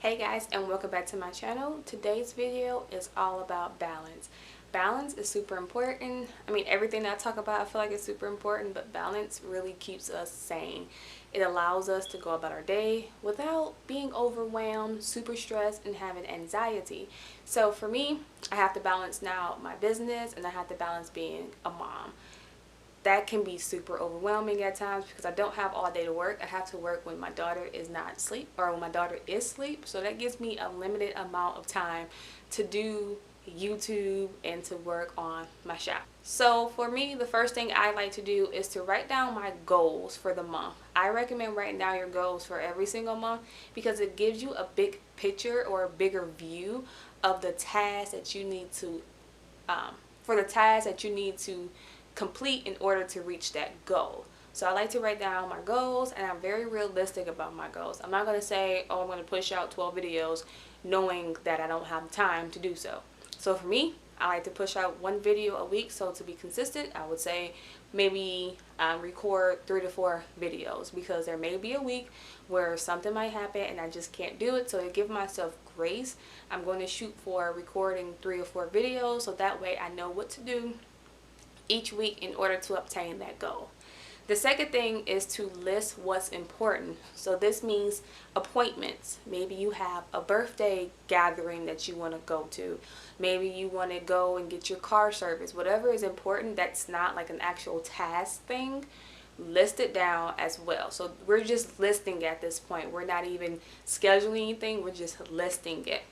Hey guys, and welcome back to my channel. Today's video is all about balance. Balance is super important. I mean, everything that I talk about I feel like it's super important, but balance really keeps us sane. It allows us to go about our day without being overwhelmed, super stressed, and having anxiety. So for me, I have to balance now my business and I have to balance being a mom. That can be super overwhelming at times because I don't have all day to work. I have to work when my daughter is not asleep or when my daughter is asleep. So that gives me a limited amount of time to do YouTube and to work on my shop. So for me, the first thing I like to do is to write down my goals for the month. I recommend writing down your goals for every single month because it gives you a big picture or a bigger view of the tasks that you need to complete in order to reach that goal. So I like to write down my goals, and I'm very realistic about my goals. I'm not going to say, oh, I'm going to push out 12 videos knowing that I don't have time to do so. So for me, I like to push out one video a week. So to be consistent, I would say maybe record 3 to 4 videos, because there may be a week where something might happen and I just can't do it. So to give myself grace, I'm going to shoot for recording 3 or 4 videos, so that way I know what to do each week in order to obtain that goal. The second thing is to list what's important. So this means appointments. Maybe you have a birthday gathering that you want to go to. Maybe you want to go and get your car service. Whatever is important that's not like an actual task thing, list it down as well. So we're just listing at this point. We're not even scheduling anything. We're just listing it.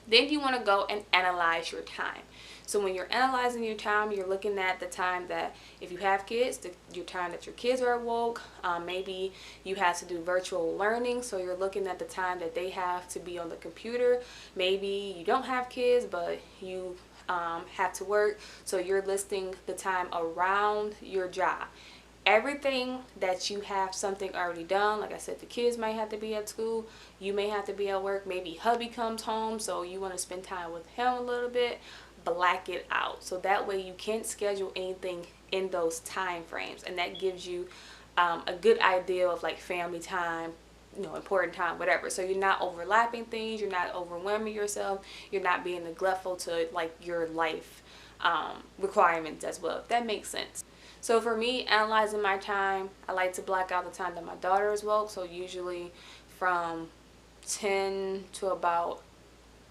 Then you want to go and analyze your time. So when you're analyzing your time, you're looking at the time that, if you have kids, your time that your kids are awoke. Maybe you have to do virtual learning, so you're looking at the time that they have to be on the computer. Maybe you don't have kids, but you have to work, so you're listing the time around your job. Everything that you have something already done, like I said, the kids might have to be at school, you may have to be at work, maybe hubby comes home, so you want to spend time with him a little bit, black it out. So that way you can't schedule anything in those time frames, and that gives you a good idea of like family time, important time, whatever. So you're not overlapping things, you're not overwhelming yourself, you're not being neglectful to like your life requirements as well, if that makes sense. So for me, analyzing my time, I like to block out the time that my daughter is woke. So usually from 10 to about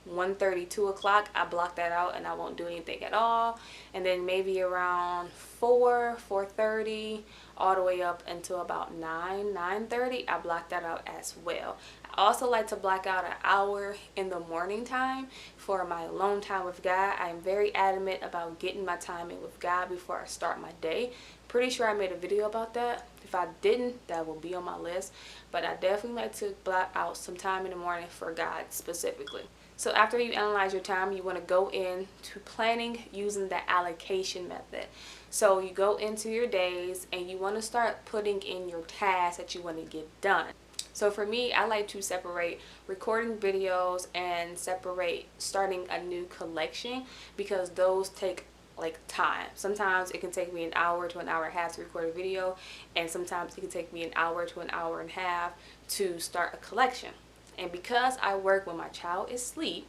1:30, 2 o'clock, I block that out and I won't do anything at all. And then maybe around 4:30, all the way up until about 9:30, I block that out as well. I also like to block out an hour in the morning time for my alone time with God. I am very adamant about getting my time in with God before I start my day. Pretty sure I made a video about that. If I didn't, that will be on my list. But I definitely like to block out some time in the morning for God specifically. So after you analyze your time, you want to go into planning using the allocation method. So you go into your days and you want to start putting in your tasks that you want to get done. So for me, I like to separate recording videos and separate starting a new collection, because those take like time. Sometimes it can take me an hour to an hour and a half to record a video, and sometimes it can take me an hour to an hour and a half to start a collection. And because I work when my child is asleep,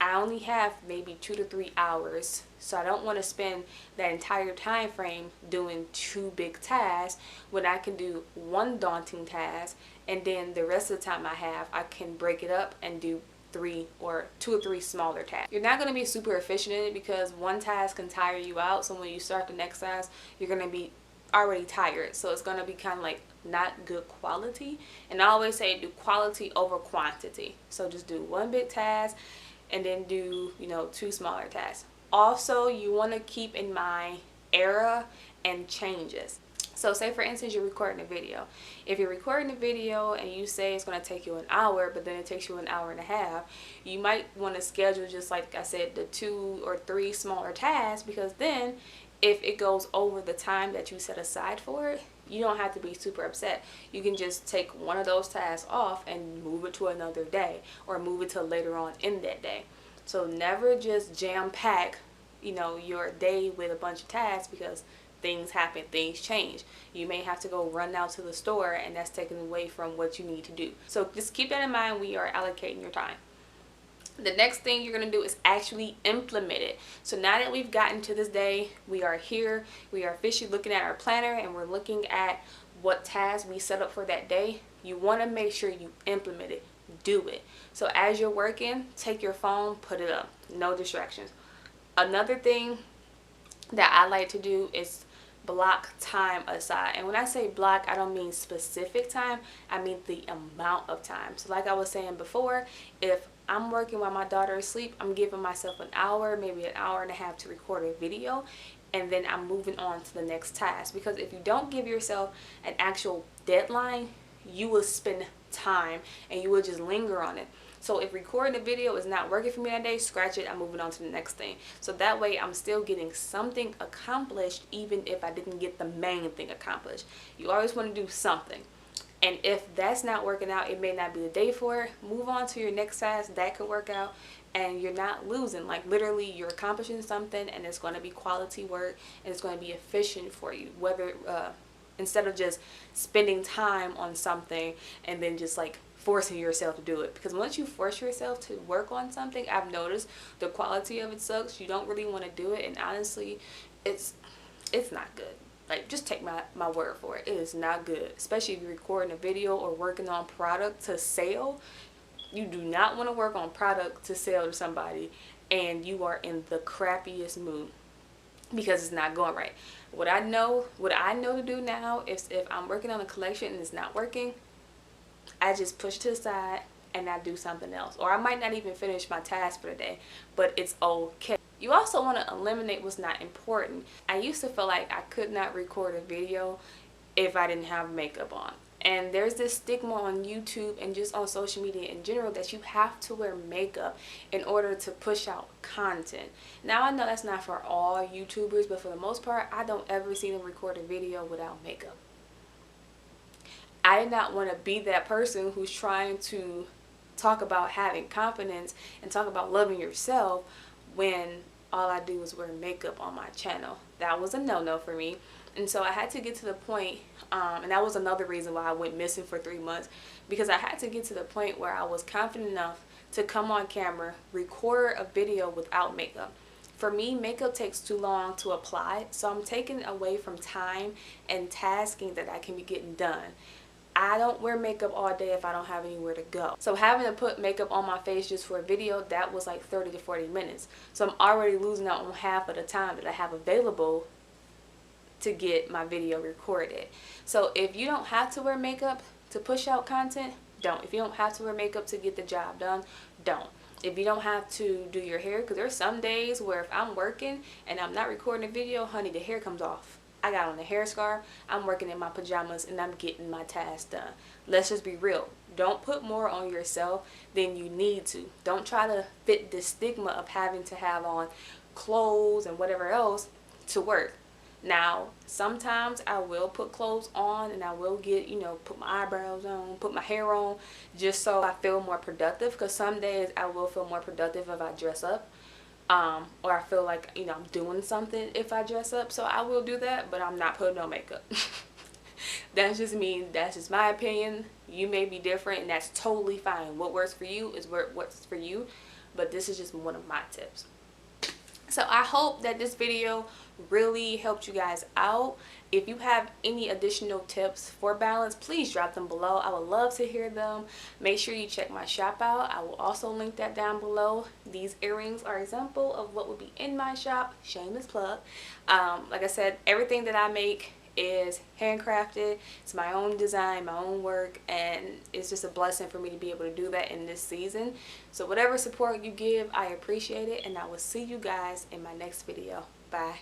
I only have maybe 2 to 3 hours, so I don't want to spend that entire time frame doing 2 big tasks when I can do one daunting task, and then the rest of the time I have, I can break it up and do 2 or 3 smaller tasks. You're not going to be super efficient in it because one task can tire you out, so when you start the next task, you're going to be already tired, so it's going to be kind of like not good quality. And I always say do quality over quantity. So just do one big task and then do 2 smaller tasks. Also, you want to keep in mind error and changes. So say for instance you're recording a video. If you're recording a video and you say it's going to take you an hour, but then it takes you an hour and a half, you might want to schedule, just like I said, the 2 or 3 smaller tasks, because then if it goes over the time that you set aside for it, you don't have to be super upset. You can just take one of those tasks off and move it to another day, or move it to later on in that day. So never just jam pack your day with a bunch of tasks, because things happen, things change. You may have to go run out to the store, and that's taken away from what you need to do. So just keep that in mind when you are allocating your time. The next thing you're going to do is actually implement it. So now that we've gotten to this day, we are here, we are officially looking at our planner, and we're looking at what tasks we set up for that day. You want to make sure you implement it. Do it. So as you're working, take your phone, put it up. No distractions. Another thing that I like to do is block time aside. And when I say block, I don't mean specific time. I mean the amount of time. So like I was saying before, if I'm working while my daughter is asleep, I'm giving myself an hour, maybe an hour and a half to record a video, and then I'm moving on to the next task. Because if you don't give yourself an actual deadline, you will spend time and you will just linger on it. So if recording a video is not working for me that day, scratch it, I'm moving on to the next thing. So that way I'm still getting something accomplished, even if I didn't get the main thing accomplished. You always want to do something. And if that's not working out, it may not be the day for it. Move on to your next task. That could work out, and you're not losing. Like literally, you're accomplishing something, and it's going to be quality work, and it's going to be efficient for you. Whether instead of just spending time on something and then just like forcing yourself to do it. Because once you force yourself to work on something, I've noticed the quality of it sucks. You don't really want to do it, and honestly, it's not good. Like, just take my word for it. It is not good. Especially if you're recording a video or working on product to sell. You do not want to work on product to sell to somebody and you are in the crappiest mood because it's not going right. What I know to do now is if I'm working on a collection and it's not working, I just push to the side and I do something else. Or I might not even finish my task for the day, but it's okay. You also want to eliminate what's not important. I used to feel like I could not record a video if I didn't have makeup on. And there's this stigma on YouTube and just on social media in general that you have to wear makeup in order to push out content. Now I know that's not for all YouTubers, but for the most part, I don't ever see them record a video without makeup. I did not want to be that person who's trying to talk about having confidence and talk about loving yourself when all I do is wear makeup on my channel. That was a no-no for me. And so I had to get to the point, and that was another reason why I went missing for 3 months, because I had to get to the point where I was confident enough to come on camera, record a video without makeup. For me, makeup takes too long to apply, so I'm taking away from time and tasking that I can be getting done. I don't wear makeup all day if I don't have anywhere to go. So having to put makeup on my face just for a video, that was like 30 to 40 minutes. So I'm already losing out on half of the time that I have available to get my video recorded. So if you don't have to wear makeup to push out content, don't. If you don't have to wear makeup to get the job done, don't. If you don't have to do your hair, because there's some days where if I'm working and I'm not recording a video, honey, the hair comes off. I got on a hair scarf, I'm working in my pajamas, and I'm getting my task done. Let's just be real. Don't put more on yourself than you need to. Don't try to fit the stigma of having to have on clothes and whatever else to work. Now, sometimes I will put clothes on and I will get, put my eyebrows on, put my hair on, just so I feel more productive. Because some days I will feel more productive if I dress up. Or I feel like, I'm doing something if I dress up. So I will do that, but I'm not putting on makeup. That's just me. That's just my opinion. You may be different, and that's totally fine. What works for you is what's for you. But this is just one of my tips. So I hope that this video really helped you guys out. If you have any additional tips for balance, please drop them below. I would love to hear them. Make sure you check my shop out. I will also link that down below. These earrings are an example of what would be in my shop. Shameless plug. Like I said, everything that I make is handcrafted. It's my own design, my own work, and it's just a blessing for me to be able to do that in this season. So whatever support you give, I appreciate it, and I will see you guys in my next video. Bye.